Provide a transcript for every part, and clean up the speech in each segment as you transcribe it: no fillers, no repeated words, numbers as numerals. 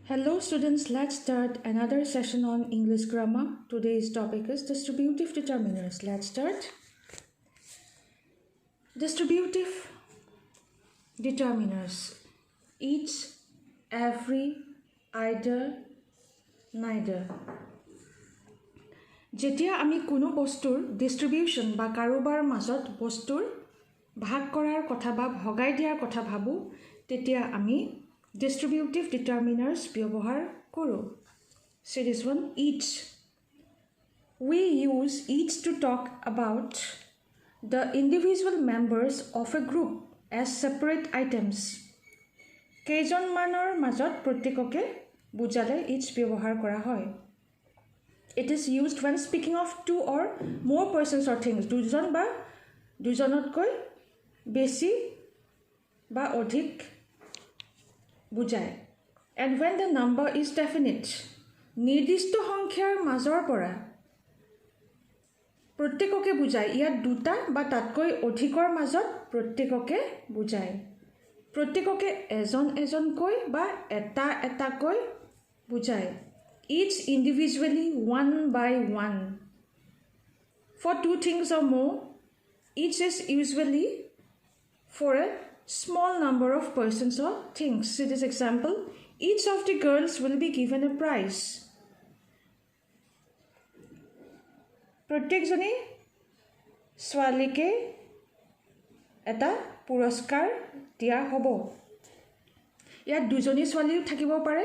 Hello students, let's start another session on English grammar. Today's topic is distributive determiners. Let's start. Distributive determiners. Each, every, either, neither. যেতিয়া আমি কোনো বস্তুৰ ডিস্ট্ৰিবিউশন বা কাৰোবাৰ মাজত বস্তুৰ ভাগ কৰাৰ কথা বা ভগাই দিয়াৰ কথা ভাবো তেতিয়া আমি distributive determiners ব্যবহাৰ কৰো. So this one, each. We use each to talk about the individual members of a group as separate items. কেইজনমানৰ মাজত প্ৰত্যেককে বুজালে each ব্যবহাৰ কৰা হয়. It is used when speaking of two or more persons or things. দুজন বা দুজনতকৈ বেছি বা অধিক বুজায়. And when the number is definite, নিৰ্দিষ্ট সংখ্যাৰ মাজৰ পৰা প্ৰত্যেককে বুজায়. ইয়াত দুটা বা তাতকৈ অধিকৰ মাজত প্ৰত্যেককে বুজায়. প্ৰত্যেককে এজন এজনকৈ বা এটা এটাকৈ বুজায়. Each individually, one by one. For two things or more, each is usually for a small number of persons or things. See this example. Each of the girls will be given a prize. প্ৰত্যেকজনী ছোৱালীকে এটা পুৰস্কাৰ দিয়া হ'ব. ইয়াত দুজনী ছোৱালীও থাকিব পাৰে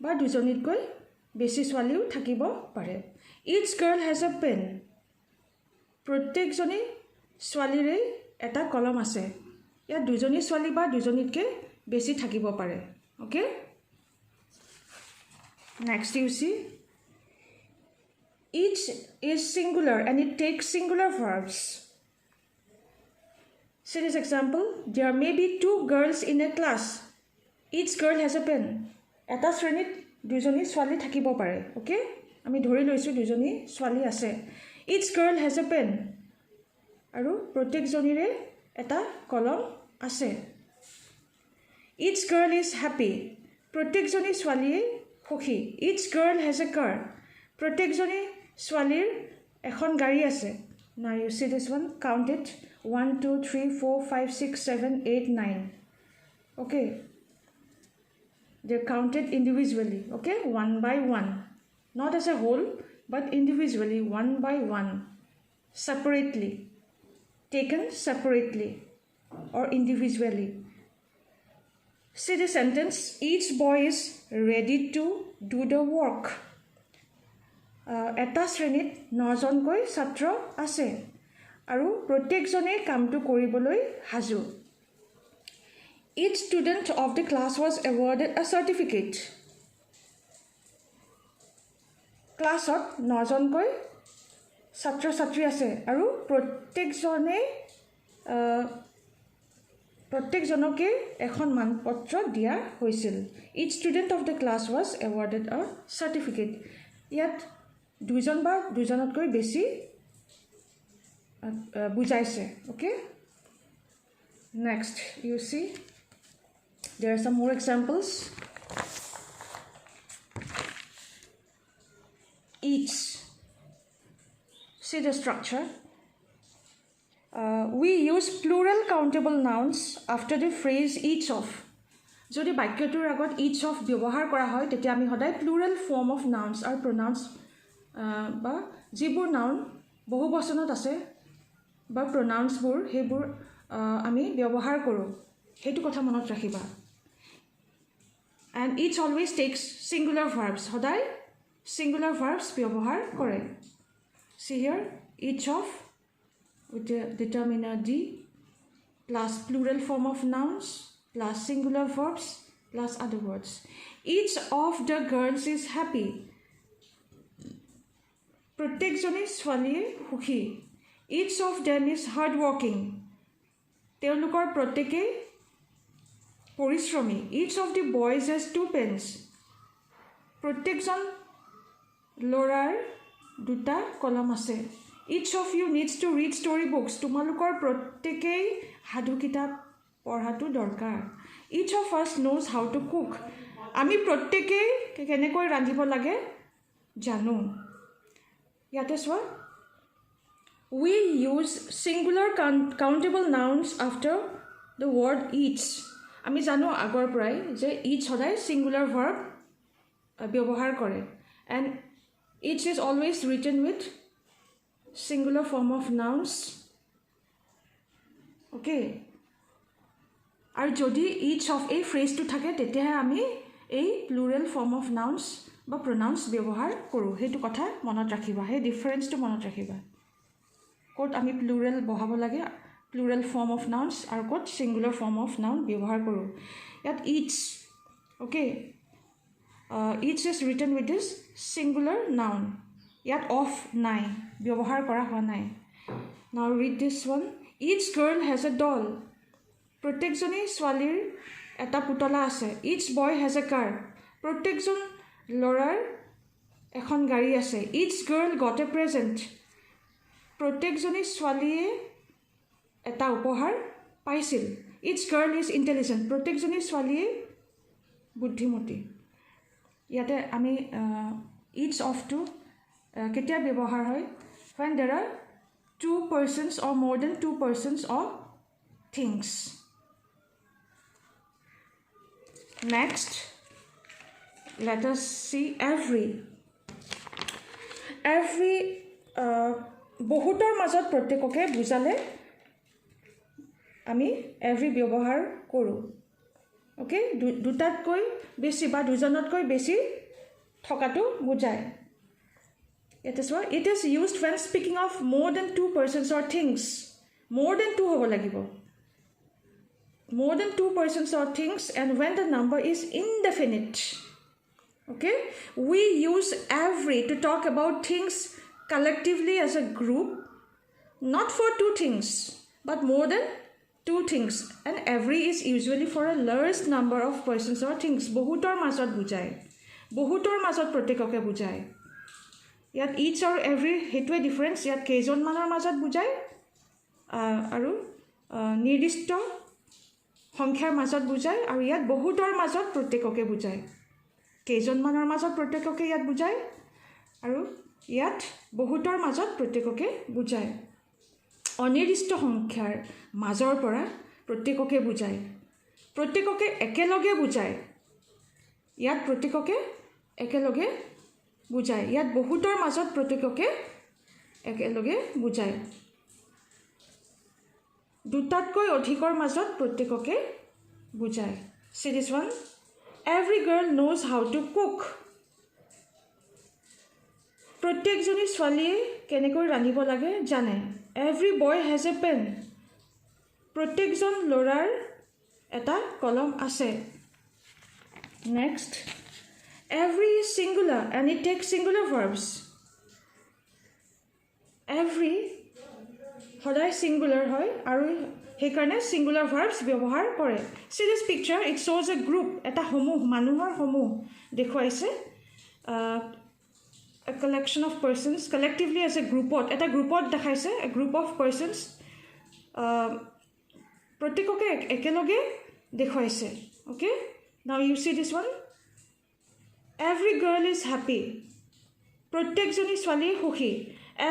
বা দুজনীতকৈ বেছি ছোৱালীও থাকিব পাৰে. Each girl has a pen. প্ৰত্যেকজনী ছোৱালীৰে এটা কলম আছে. ইয়াত দুজনী ছোৱালী বা দুজনীতকৈ বেছি থাকিব পাৰে. Okay? Next you see. Each is singular and it takes singular verbs. See this example. There may be two girls in a class. Each girl has a pen. এটা শ্ৰেণীত দুজনী ছোৱালী থাকিব পাৰে. Okay? আমি ধৰি লৈছোঁ দুজনী ছোৱালী আছে. Each girl has a pen. আৰু প্ৰত্যেকজনীৰে এটা কলম আছে. Each girl is happy. প্ৰত্যেকজনী ছোৱালীয়ে সুখী. Each girl has a car. প্ৰত্যেকজনী ছোৱালীৰ এখন গাড়ী আছে. Now you see this one. Count it. 1, 2, 3, 4, 5, 6, 7, 8, 9. Okay. They're counted individually. Okay. One by one. Not as a whole, but individually, one by one. Separately. Taken separately or individually. See the sentence. Each boy is ready to do the work. এটা শ্ৰেণীত 9জনকৈ ছাত্ৰ আছে আৰু প্ৰত্যেকজনে কামটো কৰিবলৈ সাজু. Each student of the class was awarded a certificate. ক্লাছত 9জনকৈ ছাত্ৰ ছাত্ৰী আছে আৰু প্ৰত্যেকজনকে এখন মানপত্ৰ দিয়া হৈছিল. Each student of the class was awarded a certificate. ইয়াত দুজন বা দুজনতকৈ বেছি বুজাইছে. Okay? Next, you see, there are some more examples. Each. See the structure. We use plural countable nouns after the phrase each of. যদি বাক্যটোৰ আগত each of ব্যৱহাৰ কৰা হয় তেতিয়া আমি সদায় plural form of nouns আৰু pronouns বা যিবোৰ নাউন বহু বচনত আছে বা pronounsবোৰ সেইবোৰ আমি ব্যৱহাৰ কৰোঁ. সেইটো কথা মনত ৰাখিবা. And each always takes singular verbs. সদায় singular verbs ব্যৱহাৰ কৰে. See here, each of with the determiner D plus plural form of nouns plus singular verbs plus other words. Each of the girls is happy. প্ৰত্যেকজনী ছোৱালীয়ে সুখী. Each of them is hardworking. তেওঁলোকৰ প্ৰত্যেকেই পৰিশ্ৰমী. Each of the boys has 2 pens. প্ৰত্যেকজন ল'ৰাৰ দুটা কলম আছে. Each of you needs to read storybooks. তোমালোকৰ প্ৰত্যেকেই সাধু কিতাপ পঢ়াটো দৰকাৰ. Each of us knows how to cook. আমি প্ৰত্যেকেই কেনেকৈ ৰান্ধিব লাগে জানো ইয়াতে চোৱা we use singular countable nouns after the word eats আমি জানো আগৰ পৰাই যে each সদায় singular verb ব্যৱহাৰ কৰে and each is always written with singular form of nouns okay আৰু যদি each of a phrase to থাকে তেতিয়াহে আমি এই plural form of nouns বা pronouns ব্যৱহাৰ কৰোঁ হেতু কথা মনত ৰাখিবা হে ডিফাৰেন্সটো মনত ৰাখিবা কোট আমি প্লুৰেল বহাব লাগে প্লুৰেল ফৰ্ম অফ নাউন্স আৰু quote singular form of noun ব্যৱহাৰ কৰোঁ ইয়াত it's okay each is written with this singular noun ইয়াত অফ নাই ব্যৱহাৰ কৰা হোৱা নাই now read this one each girl has a doll প্ৰত্যেকজনী ছোৱালীৰ এটা পুতলা আছে ইটস বয় হেজ এ কাৰ প্ৰত্যেকজন ল'ৰাৰ এখন গাড়ী আছে each girl got a present প্ৰত্যেকজনী ছোৱালীয়ে এটা উপহাৰ পাইছিল ইটস গাৰ্ল ইজ ইণ্টেলিজেণ্ট প্ৰত্যেকজনী ছোৱালীয়ে বুদ্ধিমতী ইয়াতে আমি ইটস অফটো কেতিয়া ব্যৱহাৰ হয় when there are two persons or more than two persons or things next let us see every বহুতৰ মাজত প্ৰত্যেককে বুজালে আমি এভৰি ব্যৱহাৰ কৰোঁ ওকে দুটাতকৈ বেছি বা দুজনতকৈ বেছি থকাটো বুজায় এটা চোৱা it is used when speaking of more than two persons or things more than two হ'ব লাগিব more than two persons or things and when the number is indefinite okay we use every to talk about things collectively as a group not for two things but more than two things and every is usually for a large number of persons or things বহুতৰ মাজত বুজায় বহুতৰ মাজত প্ৰত্যেককে বুজায় ইয়াত each or every হেতুৱে difference ইয়াত কেইজনমানৰ মাজত বুজায় আৰু নিৰ্দিষ্ট সংখ্যাৰ মাজত বুজায় আৰু ইয়াত বহুতৰ মাজত প্ৰত্যেককে বুজায় কেইজনমানৰ মাজত প্ৰত্যেককে ইয়াত বুজায় আৰু ইয়াত বহুতৰ মাজত প্ৰত্যেককে বুজায় অনিৰ্দিষ্ট সংখ্যাৰ মাজৰ পৰা প্ৰত্যেককে বুজায় প্ৰত্যেককে একেলগে বুজায় ইয়াত প্ৰত্যেককে একেলগে বুজায় ইয়াত বহুতৰ মাজত প্ৰত্যেককে একেলগে বুজায় দুটাতকৈ অধিকৰ মাজত প্ৰত্যেককে বুজায় see this one every girl knows how to cook প্ৰত্যেকজনী ছোৱালীয়ে কেনেকৈ ৰান্ধিব লাগে জানে every boy has a pen প্ৰত্যেকজন ল'ৰাৰ এটা কলম আছে next every is singular and it takes singular verbs every সদায় singular হয় আৰু সেইকাৰণে singular verbs ব্যৱহাৰ কৰে see this picture it shows a group এটা সমূহ মানুহৰ সমূহ দেখুৱাইছে a collection of persons collectively as a groupot eta groupot dekhaise a group of persons protyekoke ekeloge dekhaise okay now you see this one every girl is happy protyekjoni swali hokhi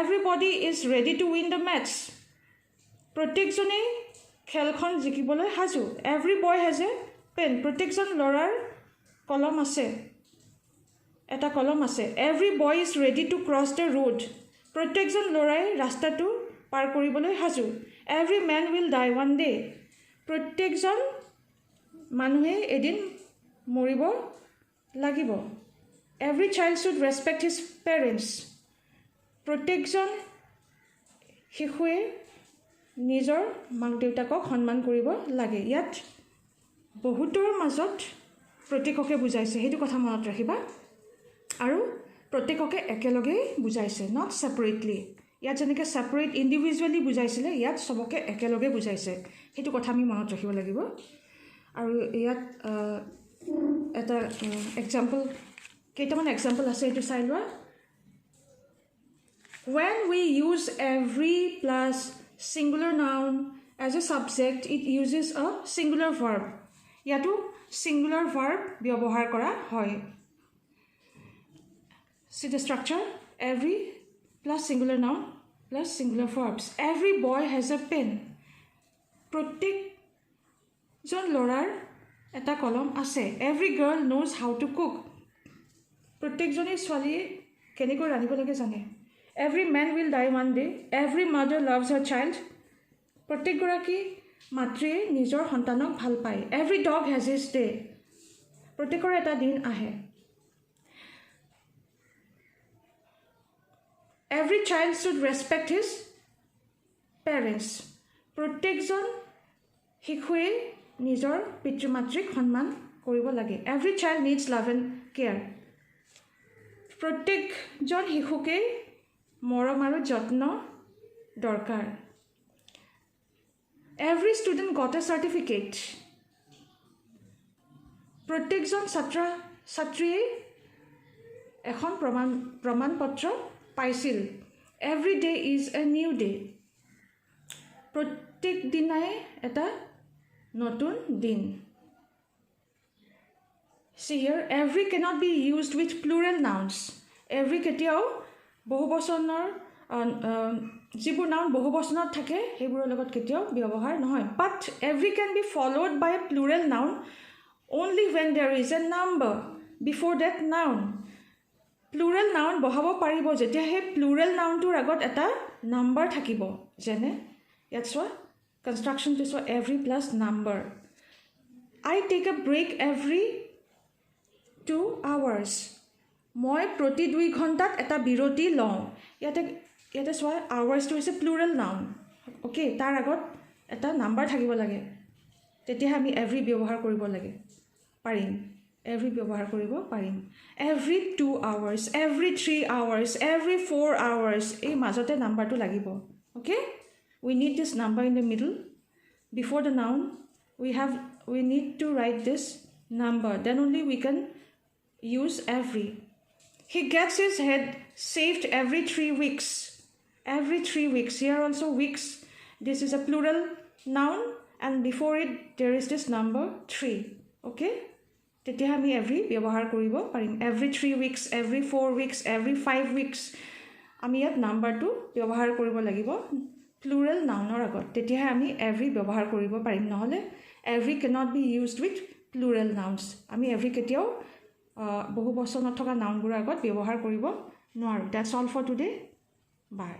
everybody is ready to win the match protyekjoni khelkhon jikiboloi hazu every boy has a pen protyekjon lorar kolom ase এটা কলম আছে every boy is ready to cross the road প্ৰত্যেকজন ল'ৰাই ৰাস্তাটো পাৰ কৰিবলৈ হাজু every man will die one day প্ৰত্যেকজন মানুহে এদিন মৰিব লাগিব every child should respect his parents প্ৰত্যেকজন শিশুৱে নিজৰ মাক দেউতাকক সন্মান কৰিব লাগে ইয়াত বহুতৰ মাজত প্ৰত্যেককে বুজাইছে হেতু কথা মনত ৰাখিবা আৰু প্ৰত্যেককে একেলগে বুজাইছে not separately ইয়াত যেনেকৈ separate individually বুজাইছিলে ইয়াত সবকে একেলগে বুজাইছে হেতু কথা আমি মনত ৰাখিব লাগিব আৰু ইয়াত এটা এক্সাম্পল কেইটামান এক্সাম্পল আছে এটো চাই লোৱা when we use every plus singular noun as a subject it uses a singular verb ইয়াতো singular verb ব্যবহাৰ কৰা হয় see the structure every plus singular noun plus singular verbs every boy has a pen প্ৰত্যেকজন ল'ৰাৰ এটা কলম আছে every girl knows how to cook প্ৰত্যেকজনী ছোৱালীয়ে কেনেকৈ ৰান্ধিব লাগে জানে every man will die one day every mother loves her child প্ৰত্যেকগৰাকী মাতৃয়ে নিজৰ সন্তানক ভাল পায় every dog has his day প্ৰত্যেকৰ এটা দিন আহে every child should respect his parents প্ৰত্যেকজন শিশুৱে নিজৰ পিতৃ মাতৃক সন্মান কৰিব লাগে every child needs love and care প্ৰত্যেকজন শিশুকে মৰম আৰু যত্ন দৰকাৰ every student got a certificate প্ৰত্যেকজন ছাত্ৰীয়ে এখন প্ৰমাণপত্ৰ পাইছিল every day is a new day প্ৰত্যেক দিনাই এটা নতুন দিন see here every cannot be used with plural nouns every কেতিয়াও বহুবচনৰ যিবোৰ নাউন বহুবচনত থাকে সেইবোৰৰ লগত কেতিয়াও ব্যৱহাৰ নহয় but every can be followed by a plural noun only when there is a number before that noun plural noun বহাব পাৰিব যেতিয়া হে plural nounটোৰ আগত এটা number থাকিব যেনে ইয়াত চোৱা construction to so every plus number I take a break every 2 hours মই প্ৰতি 2 ঘণ্টাত এটা বিৰতি লওঁ ইয়াতে চোৱা hours to is a plural noun okay তাৰ আগত এটা নাম্বাৰ থাকিব লাগে তেতিয়া আমি every ব্যৱহাৰ কৰিব লাগে পাৰিম every ব্যৱহাৰ কৰিব পাৰিম every 2 hours every 3 hours every 4 hours এই মাজতে নাম্বাৰটো লাগিব okay we need this number in the middle before the noun we need to write this number then only we can use every he gets his head shaved every 3 weeks every 3 weeks here also weeks this is a plural noun and before it there is this number 3 okay তেতিয়া আমি every ব্যৱহাৰ কৰিব পাৰিম every 3 weeks every 4 weeks every 5 weeks আমি ইয়াত নাম্বাৰটো ব্যৱহাৰ কৰিব লাগিব plural nounৰ আগত তেতিয়া আমি every ব্যৱহাৰ কৰিব পাৰিম নহলে every cannot be used with plural nouns আমি every কেতিয়াও বহুবচনত থকা নাউনবোৰ আগত ব্যৱহাৰ কৰিব নোৱাৰো that's all for today bye